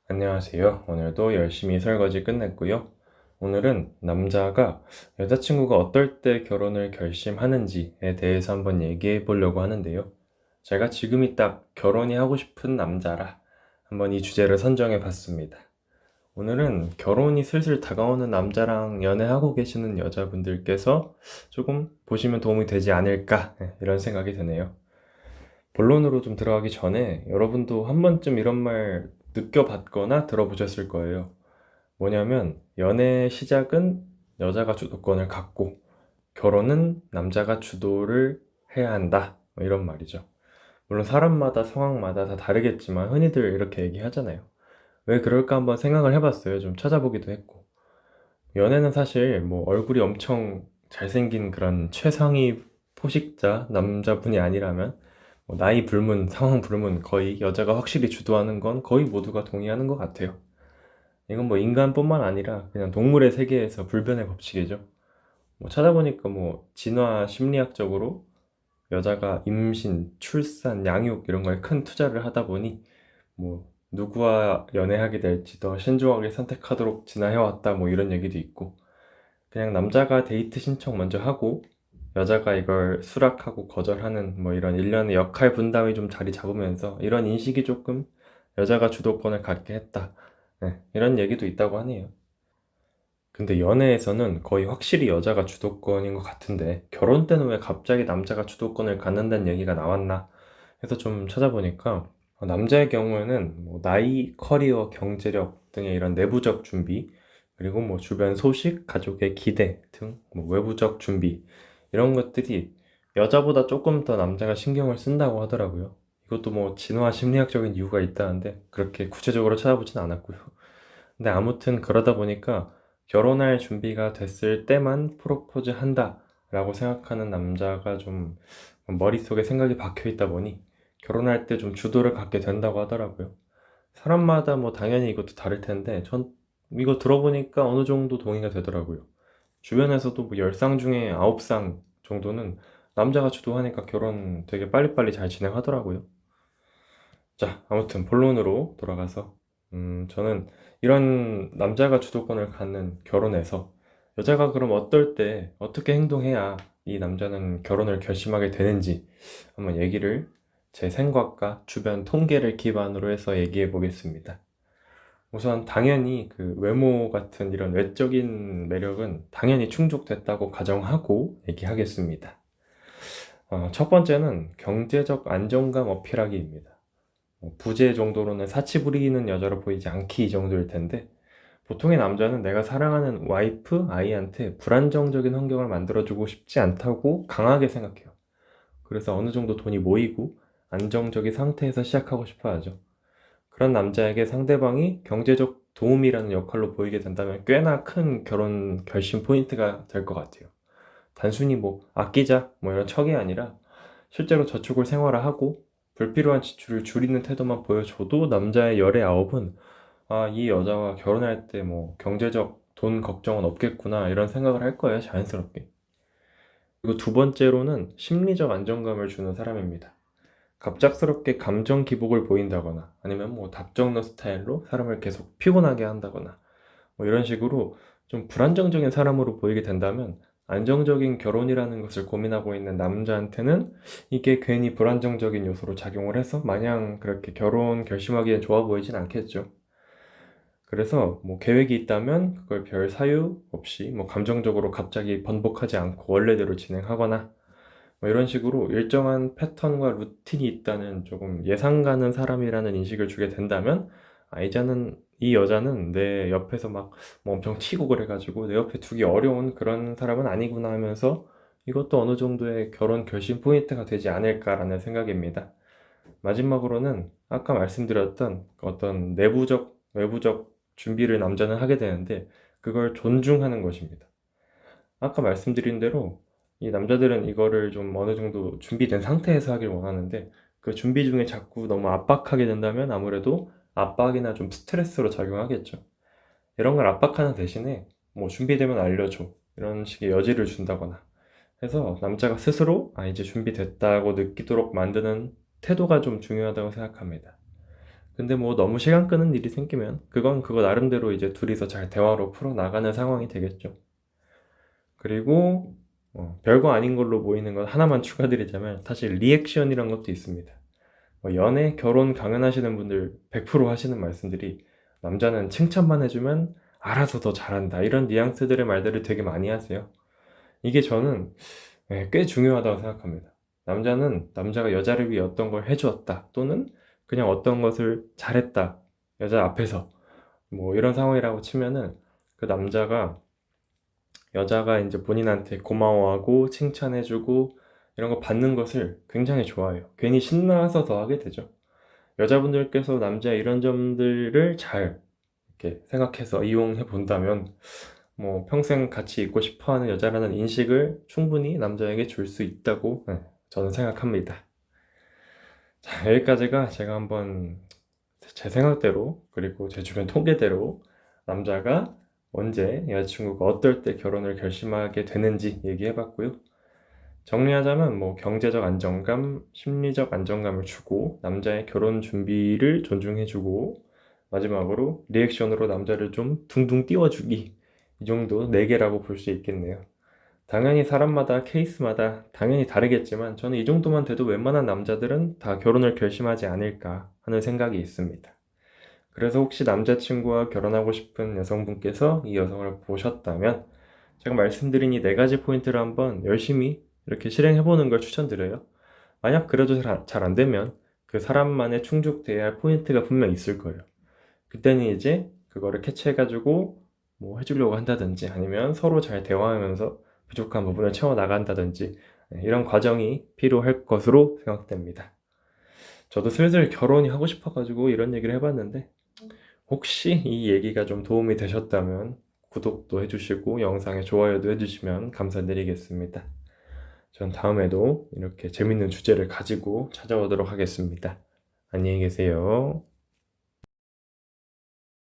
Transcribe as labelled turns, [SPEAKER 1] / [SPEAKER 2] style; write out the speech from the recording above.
[SPEAKER 1] 안녕하세요. 오늘도 열심히 설거지 끝냈고요. 오늘은 남자가 여자친구가 어떨 때 결혼을 결심하는지에 대해서 한번 얘기해 보려고 하는데요. 제가 지금이 딱 결혼이 하고 싶은 남자라 한번 이 주제를 선정해 봤습니다. 오늘은 결혼이 슬슬 다가오는 남자랑 연애하고 계시는 여자분들께서 조금 보시면 도움이 되지 않을까 이런 생각이 드네요. 본론으로 좀 들어가기 전에 여러분도 한 번쯤 이런 말 느껴봤거나 들어보셨을 거예요. 뭐냐면 연애 시작은 여자가 주도권을 갖고 결혼은 남자가 주도를 해야 한다. 뭐 이런 말이죠. 물론 사람마다 상황마다 다 다르겠지만 흔히들 이렇게 얘기하잖아요. 왜 그럴까 한번 생각을 해봤어요. 좀 찾아보기도 했고. 연애는 사실 뭐 얼굴이 엄청 잘생긴 그런 최상위 포식자 남자분이 아니라면 뭐 나이 불문, 상황 불문 거의 여자가 확실히 주도하는 건 거의 모두가 동의하는 것 같아요. 이건 뭐 인간뿐만 아니라 그냥 동물의 세계에서 불변의 법칙이죠. 뭐 찾아보니까 뭐 진화 심리학적으로 여자가 임신, 출산, 양육 이런 거에 큰 투자를 하다 보니 뭐 누구와 연애하게 될지 더 신중하게 선택하도록 진화해왔다 뭐 이런 얘기도 있고, 그냥 남자가 데이트 신청 먼저 하고 여자가 이걸 수락하고 거절하는 뭐 이런 일련의 역할 분담이 좀 자리 잡으면서 이런 인식이 조금 여자가 주도권을 갖게 했다. 네, 이런 얘기도 있다고 하네요. 근데 연애에서는 거의 확실히 여자가 주도권인 것 같은데 결혼 때는 왜 갑자기 남자가 주도권을 갖는다는 얘기가 나왔나 해서 좀 찾아보니까, 남자의 경우에는 뭐 나이, 커리어, 경제력 등의 이런 내부적 준비, 그리고 뭐 주변 소식, 가족의 기대 등 뭐 외부적 준비, 이런 것들이 여자보다 조금 더 남자가 신경을 쓴다고 하더라고요. 이것도 뭐 진화 심리학적인 이유가 있다는데 그렇게 구체적으로 찾아보진 않았고요. 근데 아무튼 그러다 보니까 결혼할 준비가 됐을 때만 프로포즈 한다라고 생각하는 남자가 좀 머릿속에 생각이 박혀 있다 보니 결혼할 때 좀 주도를 갖게 된다고 하더라고요. 사람마다 뭐 당연히 이것도 다를 텐데 전 이거 들어보니까 어느 정도 동의가 되더라고요. 주변에서도 뭐 10상 중에 9상 정도는 남자가 주도하니까 결혼 되게 빨리빨리 잘 진행하더라고요. 자, 아무튼 본론으로 돌아가서 저는 이런 남자가 주도권을 갖는 결혼에서 여자가 그럼 어떨 때 어떻게 행동해야 이 남자는 결혼을 결심하게 되는지 한번 얘기를 제 생각과 주변 통계를 기반으로 해서 얘기해 보겠습니다. 우선 당연히 그 외모 같은 이런 외적인 매력은 당연히 충족됐다고 가정하고 얘기하겠습니다. 첫 번째는 경제적 안정감 어필하기입니다. 부재 정도로는 사치 부리는 여자로 보이지 않기 정도일 텐데, 보통의 남자는 내가 사랑하는 와이프, 아이한테 불안정적인 환경을 만들어주고 싶지 않다고 강하게 생각해요. 그래서 어느 정도 돈이 모이고 안정적인 상태에서 시작하고 싶어 하죠. 그런 남자에게 상대방이 경제적 도움이라는 역할로 보이게 된다면 꽤나 큰 결혼 결심 포인트가 될 것 같아요. 단순히 뭐 아끼자 뭐 이런 척이 아니라 실제로 저축을 생활화하고 불필요한 지출을 줄이는 태도만 보여줘도 남자의 열의 아홉은 이 여자와 결혼할 때 뭐 경제적 돈 걱정은 없겠구나 이런 생각을 할 거예요, 자연스럽게. 그리고 두 번째로는 심리적 안정감을 주는 사람입니다. 갑작스럽게 감정 기복을 보인다거나 아니면 뭐 답정너 스타일로 사람을 계속 피곤하게 한다거나 뭐 이런 식으로 좀 불안정적인 사람으로 보이게 된다면 안정적인 결혼이라는 것을 고민하고 있는 남자한테는 이게 괜히 불안정적인 요소로 작용을 해서 마냥 그렇게 결혼 결심하기엔 좋아 보이진 않겠죠. 그래서 뭐 계획이 있다면 그걸 별 사유 없이 뭐 감정적으로 갑자기 번복하지 않고 원래대로 진행하거나 뭐 이런 식으로 일정한 패턴과 루틴이 있다는 조금 예상 가는 사람이라는 인식을 주게 된다면, 이제는 이 여자는 내 옆에서 막 뭐 엄청 튀고 그래가지고 내 옆에 두기 어려운 그런 사람은 아니구나 하면서 이것도 어느 정도의 결혼 결심 포인트가 되지 않을까라는 생각입니다. 마지막으로는 아까 말씀드렸던 어떤 내부적, 외부적 준비를 남자는 하게 되는데 그걸 존중하는 것입니다. 아까 말씀드린 대로 이 남자들은 이거를 좀 어느 정도 준비된 상태에서 하길 원하는데 그 준비 중에 자꾸 너무 압박하게 된다면 아무래도 압박이나 좀 스트레스로 작용하겠죠. 이런 걸 압박하는 대신에 뭐 준비되면 알려줘 이런 식의 여지를 준다거나 해서 남자가 스스로 이제 준비됐다고 느끼도록 만드는 태도가 좀 중요하다고 생각합니다. 근데 뭐 너무 시간 끄는 일이 생기면 그건 그거 나름대로 이제 둘이서 잘 대화로 풀어나가는 상황이 되겠죠. 그리고 별거 아닌 걸로 보이는 건 하나만 추가드리자면 사실 리액션이란 것도 있습니다. 연애, 결혼 강연하시는 분들 100% 하시는 말씀들이 남자는 칭찬만 해주면 알아서 더 잘한다. 이런 뉘앙스들의 말들을 되게 많이 하세요. 이게 저는 꽤 중요하다고 생각합니다. 남자는 남자가 여자를 위해 어떤 걸 해주었다. 또는 그냥 어떤 것을 잘했다. 여자 앞에서. 뭐 이런 상황이라고 치면은 그 남자가 여자가 이제 본인한테 고마워하고 칭찬해주고 이런 거 받는 것을 굉장히 좋아해요. 괜히 신나서 더 하게 되죠. 여자분들께서 남자의 이런 점들을 잘 이렇게 생각해서 이용해 본다면 뭐 평생 같이 있고 싶어 하는 여자라는 인식을 충분히 남자에게 줄 수 있다고 저는 생각합니다. 자, 여기까지가 제가 한번 제 생각대로 그리고 제 주변 통계대로 남자가 언제 여자친구가 어떨 때 결혼을 결심하게 되는지 얘기해 봤고요. 정리하자면 뭐 경제적 안정감, 심리적 안정감을 주고 남자의 결혼 준비를 존중해 주고 마지막으로 리액션으로 남자를 좀 둥둥 띄워주기 이 정도 4개라고 볼 수 있겠네요. 당연히 사람마다 케이스마다 당연히 다르겠지만 저는 이 정도만 돼도 웬만한 남자들은 다 결혼을 결심하지 않을까 하는 생각이 있습니다. 그래서 혹시 남자친구와 결혼하고 싶은 여성분께서 이 여성을 보셨다면 제가 말씀드린 이 4가지 포인트를 한번 열심히 이렇게 실행해보는 걸 추천드려요. 만약 그래도 잘 안 되면 그 사람만의 충족돼야 할 포인트가 분명 있을 거예요. 그때는 이제 그거를 캐치해가지고 뭐 해주려고 한다든지 아니면 서로 잘 대화하면서 부족한 부분을 채워나간다든지 이런 과정이 필요할 것으로 생각됩니다. 저도 슬슬 결혼이 하고 싶어가지고 이런 얘기를 해봤는데 혹시 이 얘기가 좀 도움이 되셨다면 구독도 해주시고 영상에 좋아요도 해주시면 감사드리겠습니다. 전 다음에도 이렇게 재밌는 주제를 가지고 찾아오도록 하겠습니다. 안녕히 계세요.